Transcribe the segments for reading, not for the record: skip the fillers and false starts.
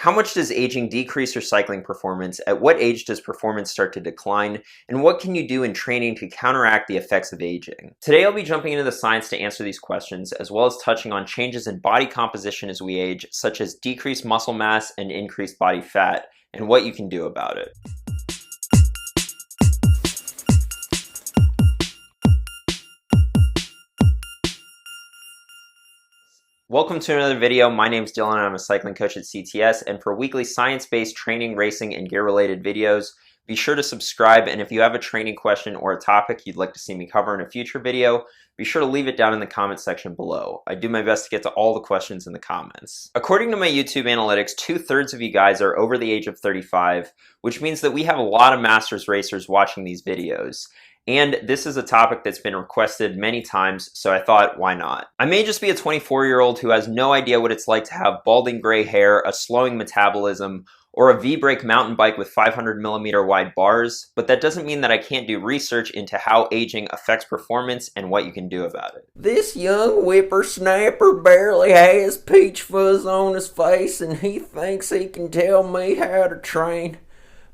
How much does aging decrease your cycling performance? At what age does performance start to decline? And what can you do in training to counteract the effects of aging? Today I'll be jumping into the science to answer these questions, as well as touching on changes in body composition as we age, such as decreased muscle mass and increased body fat, and what you can do about it. Welcome to another video. My name is Dylan and I'm a cycling coach at CTS, and for weekly science-based training, racing, and gear-related videos, be sure to subscribe, and if you have a training question or a topic you'd like to see me cover in a future video, be sure to leave it down in the comment section below. I do my best to get to all the questions in the comments. According to my YouTube analytics, 2/3 of you guys are over the age of 35, which means that we have a lot of Masters racers watching these videos. And this is a topic that's been requested many times, so I thought, why not? I may just be a 24-year-old who has no idea what it's like to have balding gray hair, a slowing metabolism, or a V-brake mountain bike with 500mm wide bars, but that doesn't mean that I can't do research into how aging affects performance and what you can do about it. This young whippersnapper barely has peach fuzz on his face, and he thinks he can tell me how to train.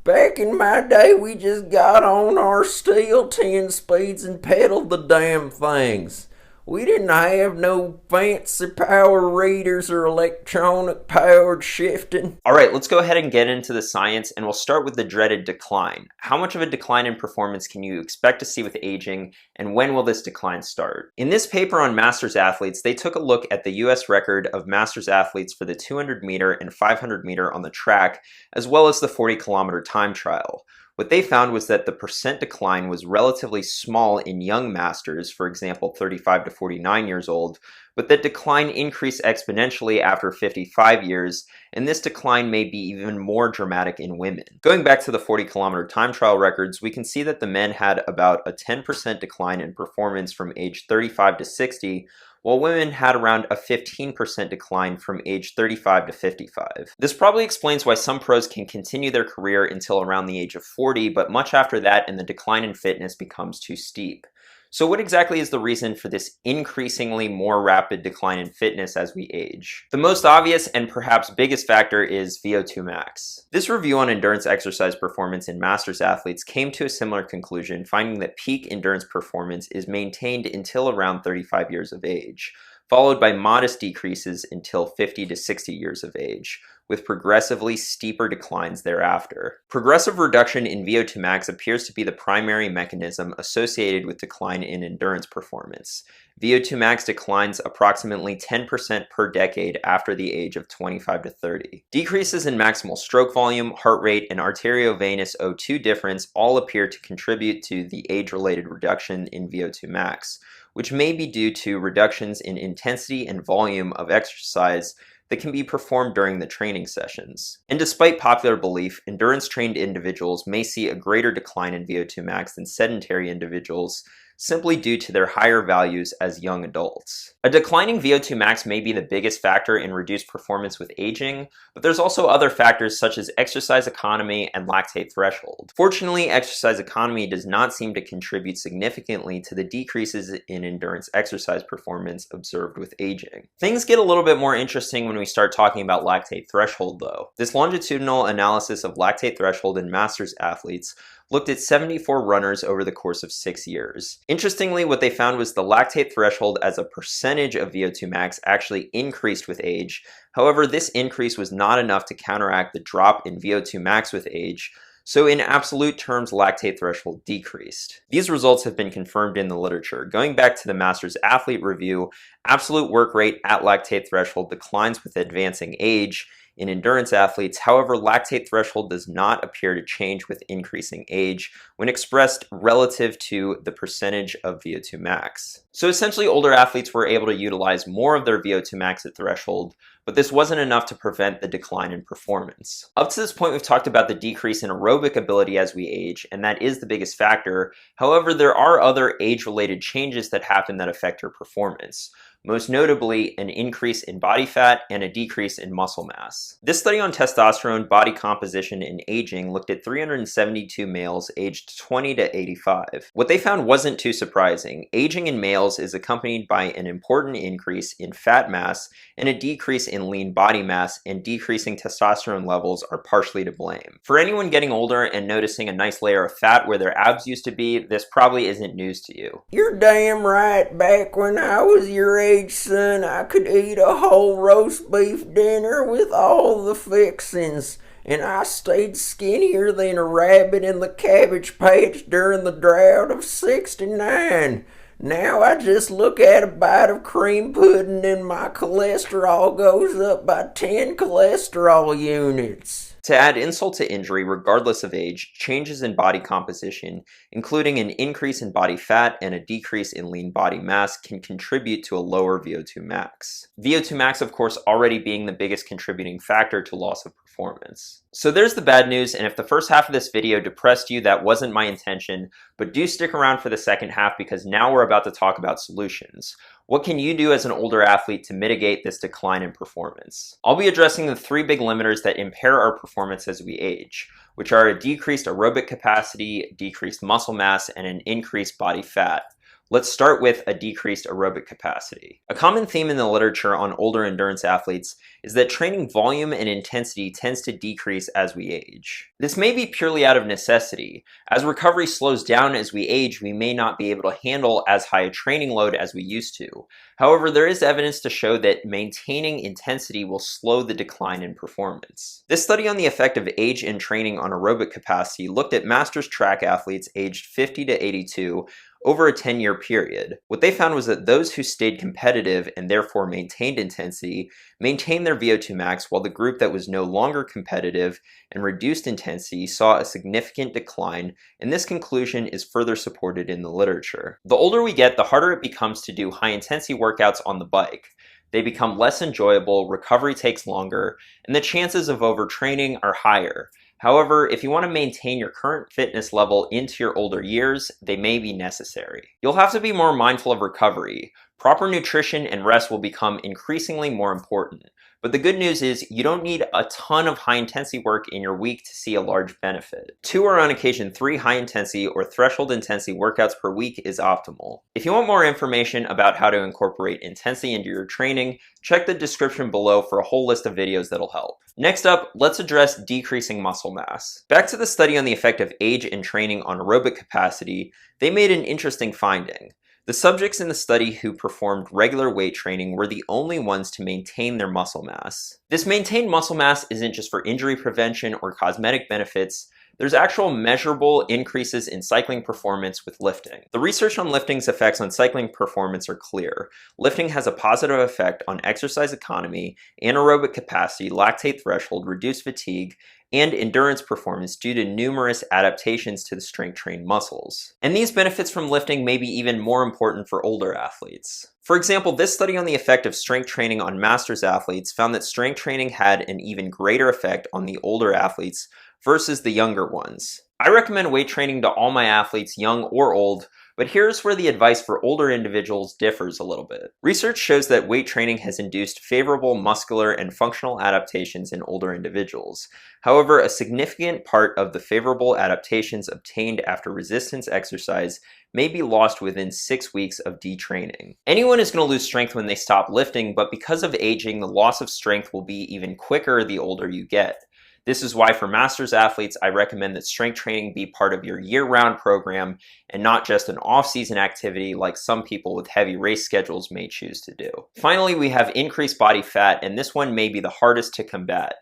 Back in my day, we just got on our steel 10 speeds and pedaled the damn things. We didn't have no fancy power readers or electronic powered shifting. Alright, let's go ahead and get into the science, and we'll start with the dreaded decline. How much of a decline in performance can you expect to see with aging, and when will this decline start? In this paper on Masters athletes, they took a look at the US record of Masters athletes for the 200-meter and 500-meter on the track, as well as the 40-kilometer time trial. What they found was that the percent decline was relatively small in young masters, for example 35 to 49 years old, but that decline increased exponentially after 55 years, and this decline may be even more dramatic in women. Going back to the 40-kilometer time trial records, we can see that the men had about a 10% decline in performance from age 35 to 60, while women had around a 15% decline from age 35 to 55. This probably explains why some pros can continue their career until around the age of 40, but much after that and the decline in fitness becomes too steep. So what exactly is the reason for this increasingly more rapid decline in fitness as we age? The most obvious and perhaps biggest factor is VO2 max. This review on endurance exercise performance in Masters athletes came to a similar conclusion, finding that peak endurance performance is maintained until around 35 years of age, followed by modest decreases until 50 to 60 years of age, with progressively steeper declines thereafter. Progressive reduction in VO2 max appears to be the primary mechanism associated with decline in endurance performance. VO2 max declines approximately 10% per decade after the age of 25 to 30. Decreases in maximal stroke volume, heart rate, and arteriovenous O2 difference all appear to contribute to the age-related reduction in VO2 max, which may be due to reductions in intensity and volume of exercise that can be performed during the training sessions. And despite popular belief, endurance-trained individuals may see a greater decline in VO2 max than sedentary individuals, simply due to their higher values as young adults. A declining VO2 max may be the biggest factor in reduced performance with aging, but there's also other factors such as exercise economy and lactate threshold. Fortunately, exercise economy does not seem to contribute significantly to the decreases in endurance exercise performance observed with aging. Things get a little bit more interesting when we start talking about lactate threshold though. This longitudinal analysis of lactate threshold in Masters athletes looked at 74 runners over the course of 6 years. Interestingly, what they found was the lactate threshold as a percentage of VO2 max actually increased with age. However, this increase was not enough to counteract the drop in VO2 max with age, so in absolute terms, lactate threshold decreased. These results have been confirmed in the literature. Going back to the Masters athlete review, absolute work rate at lactate threshold declines with advancing age in endurance athletes. However, lactate threshold does not appear to change with increasing age when expressed relative to the percentage of VO2 max. So essentially, older athletes were able to utilize more of their VO2 max at threshold, but this wasn't enough to prevent the decline in performance. Up to this point, we've talked about the decrease in aerobic ability as we age, and that is the biggest factor. However, there are other age-related changes that happen that affect your performance. Most notably, an increase in body fat and a decrease in muscle mass. This study on testosterone, body composition, and aging looked at 372 males aged 20 to 85. What they found wasn't too surprising. Aging in males is accompanied by an important increase in fat mass and a decrease in lean body mass and decreasing testosterone levels are partially to blame. For anyone getting older and noticing a nice layer of fat where their abs used to be, this probably isn't news to you. You're damn right. Back when I was your age, son, I could eat a whole roast beef dinner with all the fixings. And I stayed skinnier than a rabbit in the cabbage patch during the drought of '69. Now I just look at a bite of cream pudding and my cholesterol goes up by 10 cholesterol units. To add insult to injury, regardless of age, changes in body composition, including an increase in body fat and a decrease in lean body mass, can contribute to a lower VO2 max. VO2 max, of course, already being the biggest contributing factor to loss of performance. So there's the bad news, and if the first half of this video depressed you, that wasn't my intention, but do stick around for the second half because now we're about to talk about solutions. What can you do as an older athlete to mitigate this decline in performance? I'll be addressing the 3 big limiters that impair our performance as we age, which are a decreased aerobic capacity, decreased muscle mass, and an increased body fat. Let's start with a decreased aerobic capacity. A common theme in the literature on older endurance athletes is that training volume and intensity tends to decrease as we age. This may be purely out of necessity. As recovery slows down as we age, we may not be able to handle as high a training load as we used to. However, there is evidence to show that maintaining intensity will slow the decline in performance. This study on the effect of age and training on aerobic capacity looked at masters track athletes aged 50 to 82 over a 10-year period. What they found was that those who stayed competitive and therefore maintained intensity maintained their VO2 max, while the group that was no longer competitive and reduced intensity saw a significant decline, and this conclusion is further supported in the literature. The older we get, the harder it becomes to do high-intensity workouts on the bike. They become less enjoyable, recovery takes longer, and the chances of overtraining are higher. However, if you want to maintain your current fitness level into your older years, they may be necessary. You'll have to be more mindful of recovery. Proper nutrition and rest will become increasingly more important. But the good news is you don't need a ton of high-intensity work in your week to see a large benefit. 2 or on occasion 3 high-intensity or threshold intensity workouts per week is optimal. If you want more information about how to incorporate intensity into your training, check the description below for a whole list of videos that'll help. Next up, let's address decreasing muscle mass. Back to the study on the effect of age and training on aerobic capacity, they made an interesting finding. The subjects in the study who performed regular weight training were the only ones to maintain their muscle mass. This maintained muscle mass isn't just for injury prevention or cosmetic benefits. There's actual measurable increases in cycling performance with lifting. The research on lifting's effects on cycling performance are clear. Lifting has a positive effect on exercise economy, anaerobic capacity, lactate threshold, reduced fatigue, and endurance performance due to numerous adaptations to the strength-trained muscles. And these benefits from lifting may be even more important for older athletes. For example, this study on the effect of strength training on masters athletes found that strength training had an even greater effect on the older athletes versus the younger ones. I recommend weight training to all my athletes, young or old, but here's where the advice for older individuals differs a little bit. Research shows that weight training has induced favorable muscular and functional adaptations in older individuals. However, a significant part of the favorable adaptations obtained after resistance exercise may be lost within 6 weeks of detraining. Anyone is going to lose strength when they stop lifting, but because of aging, the loss of strength will be even quicker the older you get. This is why for masters athletes, I recommend that strength training be part of your year-round program and not just an off-season activity like some people with heavy race schedules may choose to do. Finally, we have increased body fat, and this one may be the hardest to combat.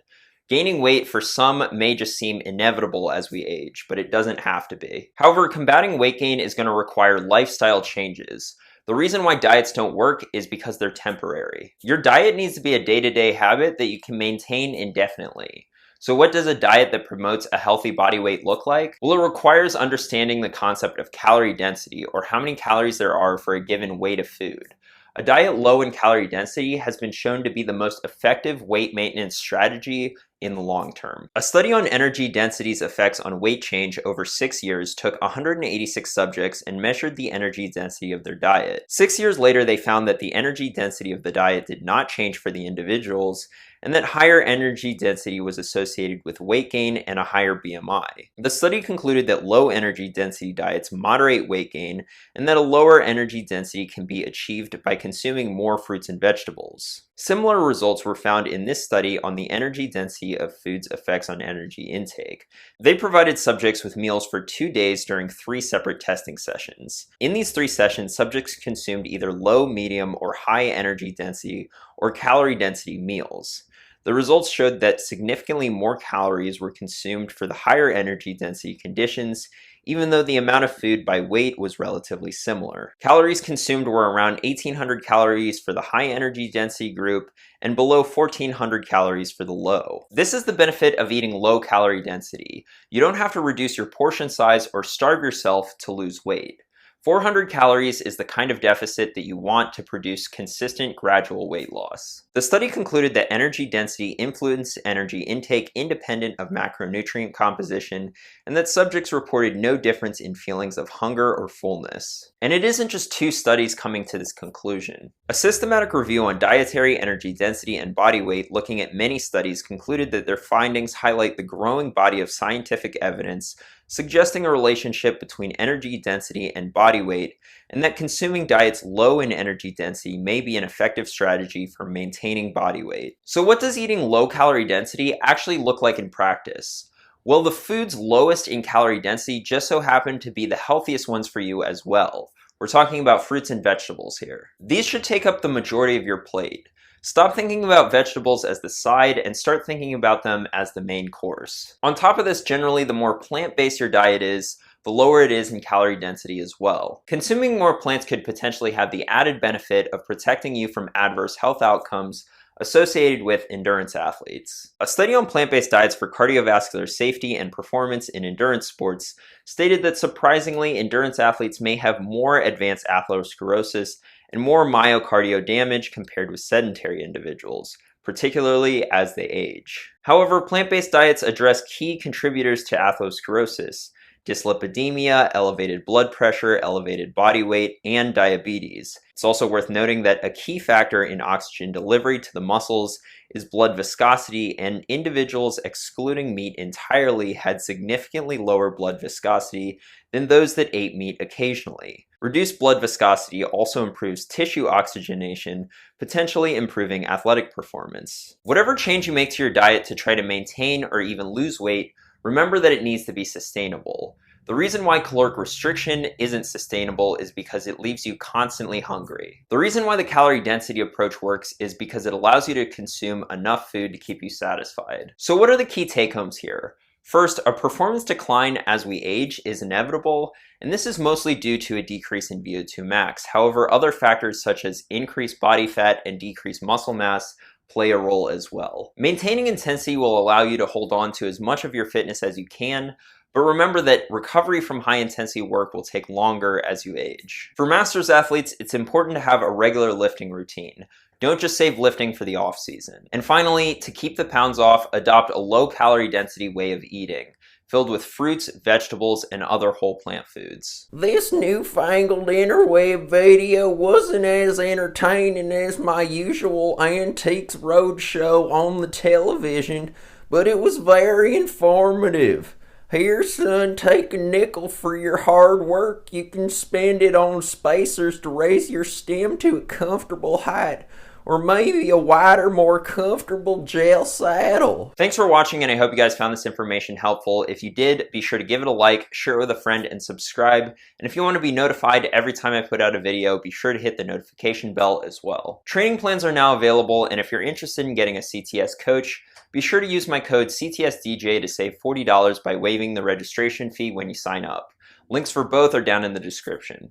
Gaining weight for some may just seem inevitable as we age, but it doesn't have to be. However, combating weight gain is going to require lifestyle changes. The reason why diets don't work is because they're temporary. Your diet needs to be a day-to-day habit that you can maintain indefinitely. So what does a diet that promotes a healthy body weight look like? Well, it requires understanding the concept of calorie density, or how many calories there are for a given weight of food. A diet low in calorie density has been shown to be the most effective weight maintenance strategy in the long term. A study on energy density's effects on weight change over 6 years took 186 subjects and measured the energy density of their diet. 6 years later, they found that the energy density of the diet did not change for the individuals, and that higher energy density was associated with weight gain and a higher BMI. The study concluded that low energy density diets moderate weight gain, and that a lower energy density can be achieved by consuming more fruits and vegetables. Similar results were found in this study on the energy density of foods' effects on energy intake. They provided subjects with meals for 2 days during 3 separate testing sessions. In these 3 sessions, subjects consumed either low, medium, or high energy density or calorie density meals. The results showed that significantly more calories were consumed for the higher energy density conditions, even though the amount of food by weight was relatively similar. Calories consumed were around 1,800 calories for the high energy density group and below 1,400 calories for the low. This is the benefit of eating low calorie density. You don't have to reduce your portion size or starve yourself to lose weight. 400 calories is the kind of deficit that you want to produce consistent, gradual weight loss. The study concluded that energy density influenced energy intake independent of macronutrient composition, and that subjects reported no difference in feelings of hunger or fullness. And it isn't just 2 studies coming to this conclusion. A systematic review on dietary energy density and body weight looking at many studies concluded that their findings highlight the growing body of scientific evidence suggesting a relationship between energy density and body weight, and that consuming diets low in energy density may be an effective strategy for maintaining body weight. So what does eating low calorie density actually look like in practice? Well, the foods lowest in calorie density just so happen to be the healthiest ones for you as well. We're talking about fruits and vegetables here. These should take up the majority of your plate. Stop thinking about vegetables as the side and start thinking about them as the main course. On top of this, generally, the more plant-based your diet is, the lower it is in calorie density as well. Consuming more plants could potentially have the added benefit of protecting you from adverse health outcomes associated with endurance athletes. A study on plant-based diets for cardiovascular safety and performance in endurance sports stated that surprisingly, endurance athletes may have more advanced atherosclerosis and more myocardial damage compared with sedentary individuals, particularly as they age. However, plant-based diets address key contributors to atherosclerosis: dyslipidemia, elevated blood pressure, elevated body weight, and diabetes. It's also worth noting that a key factor in oxygen delivery to the muscles is blood viscosity, and individuals excluding meat entirely had significantly lower blood viscosity than those that ate meat occasionally. Reduced blood viscosity also improves tissue oxygenation, potentially improving athletic performance. Whatever change you make to your diet to try to maintain or even lose weight, remember that it needs to be sustainable. The reason why caloric restriction isn't sustainable is because it leaves you constantly hungry. The reason why the calorie density approach works is because it allows you to consume enough food to keep you satisfied. So what are the key take-homes here? First, a performance decline as we age is inevitable, and this is mostly due to a decrease in VO2 max. However, other factors such as increased body fat and decreased muscle mass play a role as well. Maintaining intensity will allow you to hold on to as much of your fitness as you can, but remember that recovery from high intensity work will take longer as you age. For masters athletes, it's important to have a regular lifting routine. Don't just save lifting for the off season. And finally, to keep the pounds off, adopt a low calorie density way of eating, filled with fruits, vegetables, and other whole plant foods. This newfangled interweb video wasn't as entertaining as my usual Antiques Roadshow on the television, but it was very informative. Here, son, take a nickel for your hard work. You can spend it on spacers to raise your stem to a comfortable height, or maybe a wider, more comfortable gel saddle. Thanks for watching, and I hope you guys found this information helpful. If you did, be sure to give it a like, share it with a friend, and subscribe. And if you want to be notified every time I put out a video, be sure to hit the notification bell as well. Training plans are now available, and if you're interested in getting a CTS coach, be sure to use my code CTSDJ to save $40 by waiving the registration fee when you sign up. Links for both are down in the description.